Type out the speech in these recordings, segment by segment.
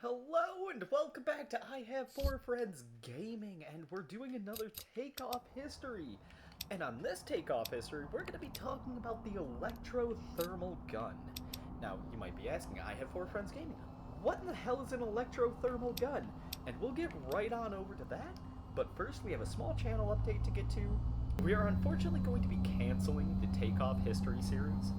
Hello and welcome back to I Have Four Friends Gaming, and we're doing another Takeoff History. And on this Takeoff History, we're going to be talking about the Electrothermal gun. Now, you might be asking, I Have Four Friends Gaming, what in the hell is an Electrothermal gun? And we'll get right on over to that, but first we have a small channel update to get to. We are unfortunately going to be canceling the Takeoff History series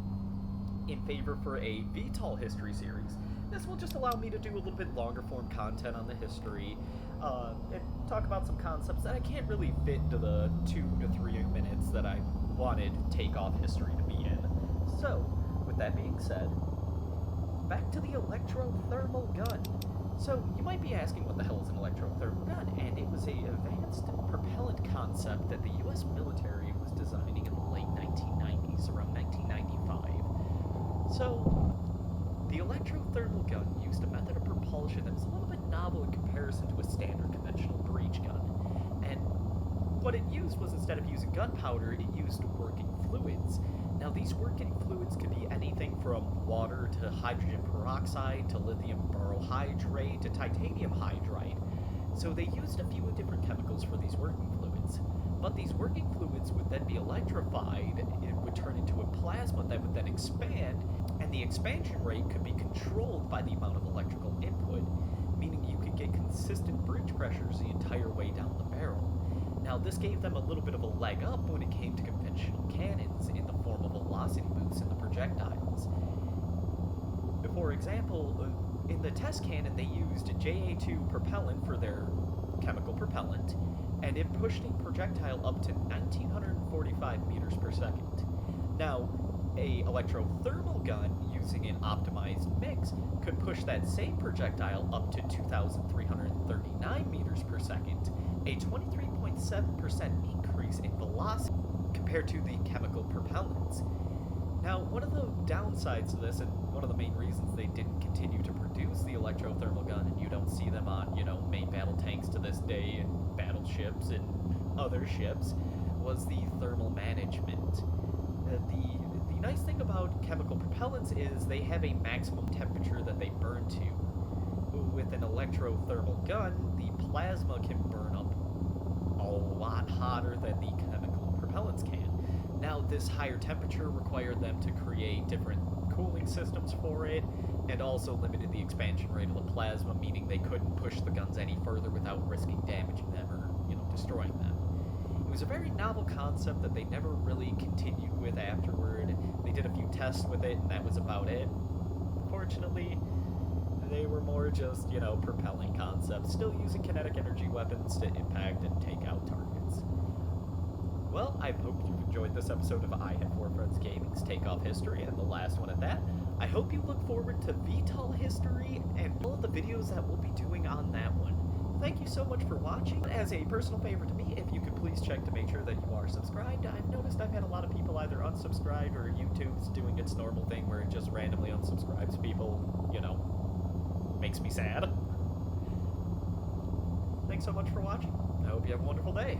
in favor for a VTOL History series. This will just allow me to do a little bit longer form content on the history, and talk about some concepts that I can't really fit into the 2 to 3 minutes that I wanted Takeoff History to be in. So, with that being said, back to the Electrothermal gun. So, you might be asking what the hell is an Electrothermal gun, and it was an advanced propellant concept that the US military was designing in the late 1990s, around 1995. So, the Electrothermal gun used a method of propulsion that was a little bit novel in comparison to a standard conventional breech gun. And what it used was, instead of using gunpowder, it used working fluids. Now, these working fluids could be anything from water to hydrogen peroxide to lithium borohydrate to titanium hydride. So they used a few different chemicals for these working fluids. But these working fluids would then be electrified, it would turn into a plasma that would then expand, and the expansion rate could be controlled by the amount of electrical input, meaning you could get consistent breech pressures the entire way down the barrel. Now, this gave them a little bit of a leg up when it came to conventional cannons in the form of velocity boosts in the projectiles. For example, in the test cannon, they used JA2 propellant for their chemical propellant, and it pushed a projectile up to 1945 meters per second. Now, a Electrothermal gun using an optimized mix could push that same projectile up to 2,339 meters per second, a 23.7% increase in velocity compared to the chemical propellants. Now, one of the downsides to this, and one of the main reasons they didn't continue to produce the Electrothermal gun, and you don't see them on, main battle tanks to this day, and battleships and other ships, was the thermal management. The nice thing about chemical propellants is they have a maximum temperature that they burn to. With an Electrothermal gun, the plasma can burn up a lot hotter than the chemical propellants can. Now, this higher temperature required them to create different cooling systems for it, and also limited the expansion rate of the plasma, meaning they couldn't push the guns any further without risking damaging them or, destroying them. It was a very novel concept that they never really continued with afterward. They did a few tests with it, and that was about it. Fortunately, they were more just, propelling concepts, still using kinetic energy weapons to impact and take out targets. Well, I hope you've enjoyed this episode of I Have Four Friends Gaming's Takeoff History, and the last one at that. I hope you look forward to VTOL History and all of the videos that we'll be doing on that one. Thank you so much for watching. As a personal favor to me, if you could please check to make sure that you are subscribed. I've noticed I've had a lot of people either unsubscribe or YouTube's doing its normal thing where it just randomly unsubscribes people, makes me sad. Thanks so much for watching. I hope you have a wonderful day.